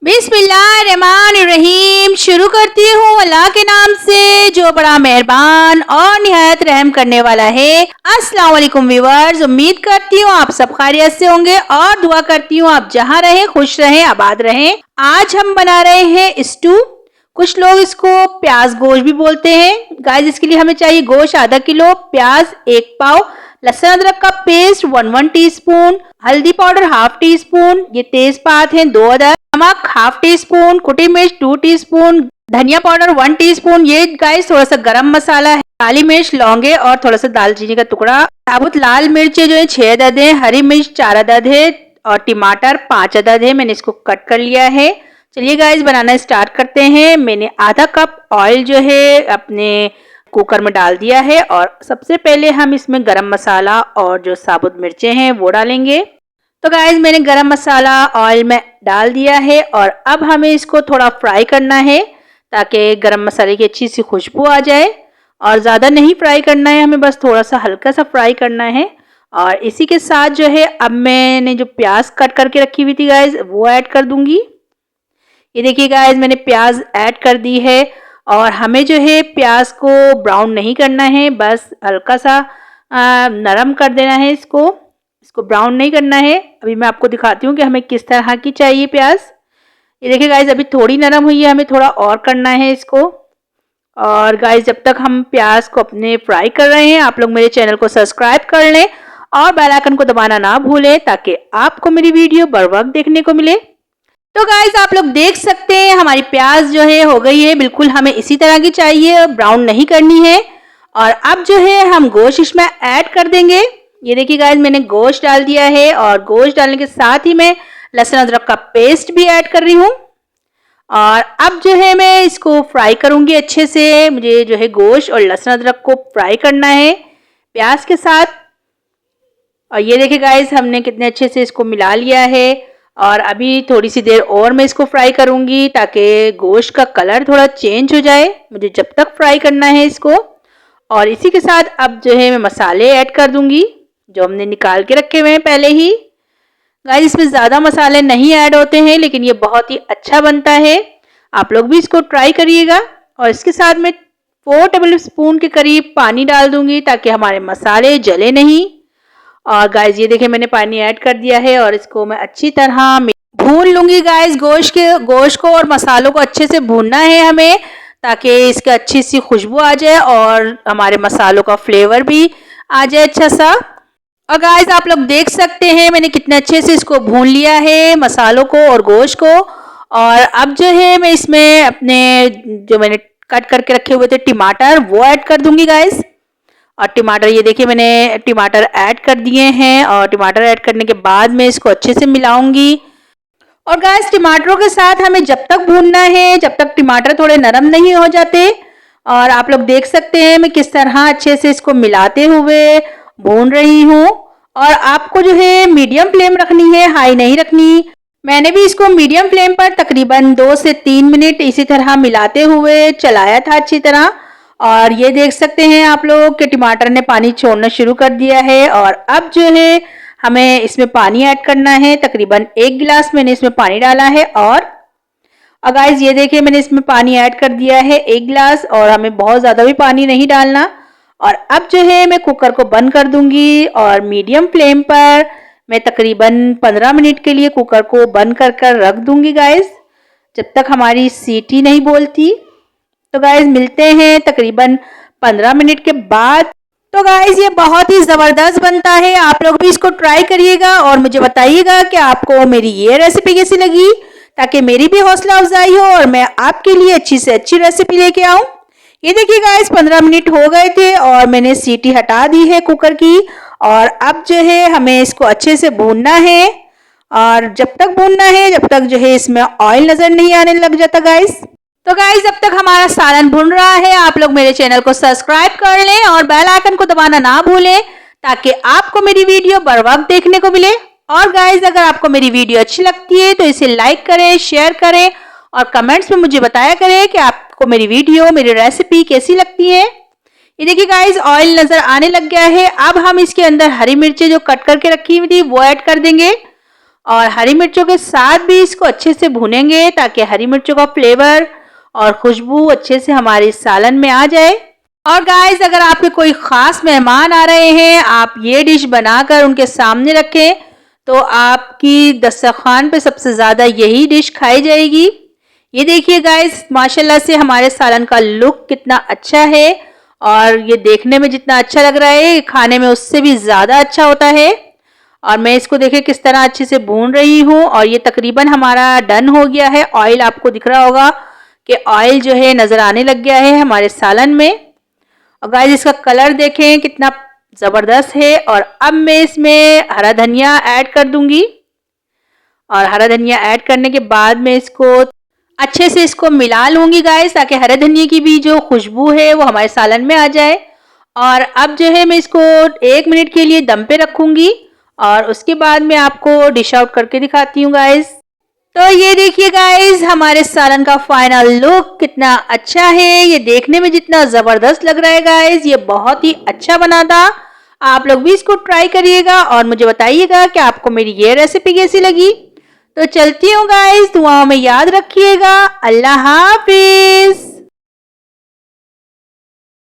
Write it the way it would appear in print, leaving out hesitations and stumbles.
बिस्मिल्लाहिर्रहमानिर्रहीम। शुरू करती हूँ अल्लाह के नाम से जो बड़ा मेहरबान और निहायत रहम करने वाला है। अस्सलाम वालेकुम व्यूअर्स, उम्मीद करती हूँ आप सब खैरियत से होंगे और दुआ करती हूँ आप जहाँ रहें खुश रहें आबाद रहें। आज हम बना रहे हैं स्टू। कुछ लोग इसको प्याज गोश्त भी बोलते हैं। गाइस इसके लिए हमें चाहिए गोश्त आधा किलो, प्याज 1 पाव, लहसुन अदरक का पेस्ट 1 टीस्पून, हल्दी पाउडर हाफ टी स्पून, ये तेजपात है 2 अदद, नमक हाफ टी स्पून, कुटी मिर्च 2 टीस्पून, धनिया पाउडर 1 टीस्पून, ये गाइस थोड़ा सा गरम मसाला है, काली मिर्च, लौंगे और थोड़ा सा दालचीनी का टुकड़ा, साबुत लाल मिर्च जो है 6 अदद है, हरी मिर्च 4 अदद है और टमाटर 5 अदद है। मैंने इसको कट कर लिया है। चलिए गाइस बनाना स्टार्ट करते हैं। मैंने आधा कप ऑयल जो है अपने कुकर में डाल दिया है और सबसे पहले हम इसमें गरम मसाला और जो साबुत मिर्चें हैं वो डालेंगे। तो गाइस मैंने गरम मसाला ऑयल में डाल दिया है और अब हमें इसको थोड़ा फ्राई करना है ताकि गरम मसाले की अच्छी सी खुशबू आ जाए। और ज़्यादा नहीं फ्राई करना है, हमें बस थोड़ा सा हल्का सा फ्राई करना है। और इसी के साथ जो है अब मैंने जो प्याज कट करके रखी हुई थी गाइस वो ऐड कर दूंगी। ये देखिए गाइस मैंने प्याज ऐड कर दी है और हमें जो है प्याज को ब्राउन नहीं करना है, बस हल्का सा नरम कर देना है। इसको ब्राउन नहीं करना है। अभी मैं आपको दिखाती हूँ कि हमें किस तरह की चाहिए प्याज। ये देखिए गाइस अभी थोड़ी नरम हुई है, हमें थोड़ा और करना है इसको। और गाइस जब तक हम प्याज को अपने फ्राई कर रहे हैं आप लोग मेरे चैनल को सब्सक्राइब कर लें और बेल आइकन को दबाना ना भूलें ताकि आपको मेरी वीडियो बर वक्त देखने को मिले। तो गाइस आप लोग देख सकते हैं हमारी प्याज जो है हो गई है, बिल्कुल हमें इसी तरह की चाहिए, ब्राउन नहीं करनी है। और अब जो है हम गोश्त इसमें ऐड कर देंगे। ये देखिए गाइस मैंने गोश्त डाल दिया है और गोश्त डालने के साथ ही मैं लहसुन अदरक का पेस्ट भी ऐड कर रही हूँ। और अब जो है मैं इसको फ्राई करूंगी अच्छे से। मुझे जो है गोश्त और लहसुन अदरक को फ्राई करना है प्याज के साथ। और ये देखिए गाइस हमने कितने अच्छे से इसको मिला लिया है और अभी थोड़ी सी देर और मैं इसको फ्राई करूंगी ताकि गोश्त का कलर थोड़ा चेंज हो जाए। मुझे जब तक फ्राई करना है इसको। और इसी के साथ अब जो है मैं मसाले ऐड कर दूंगी जो हमने निकाल के रखे हुए हैं पहले ही। गाइस इसमें ज़्यादा मसाले नहीं ऐड होते हैं लेकिन ये बहुत ही अच्छा बनता है, आप लोग भी इसको ट्राई करिएगा। और इसके साथ मैं 4 टेबल स्पून के करीब पानी डाल दूंगी ताकि हमारे मसाले जले नहीं। और गाइस ये देखिए मैंने पानी ऐड कर दिया है और इसको मैं अच्छी तरह भून लूंगी। गाइस गोश्त को और मसालों को अच्छे से भूनना है हमें ताकि इसकी अच्छी सी खुशबू आ जाए और हमारे मसालों का फ्लेवर भी आ जाए अच्छा सा। और गाइस आप लोग देख सकते हैं मैंने कितने अच्छे से इसको भून लिया है मसालों को और गोश्त को। और अब जो है मैं इसमें अपने जो मैंने कट करके रखे हुए थे टमाटर वो ऐड कर दूंगी गाइस। और टमाटर ये देखिए मैंने टमाटर ऐड कर दिए हैं और टमाटर ऐड करने के बाद मैं इसको अच्छे से मिलाऊंगी। और गाइस टमाटरों के साथ हमें जब तक भूनना है जब तक टमाटर थोड़े नरम नहीं हो जाते। और आप लोग देख सकते हैं मैं किस तरह अच्छे से इसको मिलाते हुए भून रही हूँ। और आपको जो है मीडियम फ्लेम रखनी है, हाई नहीं रखनी। मैंने भी इसको मीडियम फ्लेम पर तकरीबन 2 से 3 मिनट इसी तरह मिलाते हुए चलाया था अच्छी तरह। और ये देख सकते हैं आप लोग कि टमाटर ने पानी छोड़ना शुरू कर दिया है। और अब जो है हमें इसमें पानी ऐड करना है, तकरीबन 1 गिलास मैंने इसमें पानी डाला है। और गाइस ये देखिए मैंने इसमें पानी ऐड कर दिया है 1 गिलास और हमें बहुत ज़्यादा भी पानी नहीं डालना। और अब जो है मैं कुकर को बंद कर दूंगी और मीडियम फ्लेम पर मैं तकरीबन 15 मिनट के लिए कुकर को बंद कर रख दूंगी गाइस, जब तक हमारी सीटी नहीं बोलती। तो गाइस मिलते हैं तकरीबन 15 मिनट के बाद। तो गाइस ये बहुत ही ज़बरदस्त बनता है, आप लोग भी इसको ट्राई करिएगा और मुझे बताइएगा कि आपको मेरी ये रेसिपी कैसी लगी ताकि मेरी भी हौसला अफजाई हो और मैं आपके लिए अच्छी से अच्छी रेसिपी लेके आऊँ। ये देखिए गाइस 15 मिनट हो गए थे और मैंने सीटी हटा दी है कुकर की। और अब जो है हमें इसको अच्छे से भूनना है और जब तक भूनना है जब तक जो है इसमें ऑयल नज़र नहीं आने लग जाता गाइस। तो गाइस जब तक हमारा सालन भुन रहा है आप लोग मेरे चैनल को सब्सक्राइब कर लें और बेल आइकन को दबाना ना भूलें ताकि आपको मेरी वीडियो बर वक्त देखने को मिले। और गाइस अगर आपको मेरी वीडियो अच्छी लगती है तो इसे लाइक करें, शेयर करें और कमेंट्स में मुझे बताया करें कि आपको मेरी वीडियो मेरी रेसिपी कैसी लगती है। ये देखिए गाइस ऑयल नजर आने लग गया है। अब हम इसके अंदर हरी मिर्चें जो कट करके रखी हुई थी वो ऐड कर देंगे। और हरी मिर्चों के साथ भी इसको अच्छे से भूनेंगे ताकि हरी मिर्चों का फ्लेवर और खुशबू अच्छे से हमारे सालन में आ जाए। और गाइस, अगर आपके कोई ख़ास मेहमान आ रहे हैं, आप ये डिश बनाकर उनके सामने रखें तो आपकी दस्तरखान पे सबसे ज़्यादा यही डिश खाई जाएगी। ये देखिए गाइस, माशाल्लाह से हमारे सालन का लुक कितना अच्छा है और ये देखने में जितना अच्छा लग रहा है, खाने में उससे भी ज़्यादा अच्छा होता है। और मैं इसको देखिए किस तरह अच्छे से भून रही हूँ और ये तकरीबन हमारा डन हो गया है। ऑयल आपको दिख रहा होगा कि ऑयल जो है नज़र आने लग गया है हमारे सालन में। और गाइस, इसका कलर देखें कितना ज़बरदस्त है। और अब मैं इसमें हरा धनिया ऐड कर दूंगी और हरा धनिया ऐड करने के बाद मैं इसको अच्छे से इसको मिला लूंगी गाइस, ताकि हरे धनिया की भी जो खुशबू है वो हमारे सालन में आ जाए। और अब जो है मैं इसको 1 मिनट के लिए दम पे रखूंगी और उसके बाद मैं आपको डिश आउट करके दिखाती हूँ गाइस। तो ये देखिए गाइस, हमारे सालन का फाइनल लुक कितना अच्छा है। ये देखने में जितना ज़बरदस्त लग रहा है गाइस, ये बहुत ही अच्छा बना था। आप लोग भी इसको ट्राई करिएगा और मुझे बताइएगा कि आपको मेरी ये रेसिपी कैसी लगी। तो चलती हूँ गाइस, दुआओं में याद रखिएगा। अल्लाह हाफिज।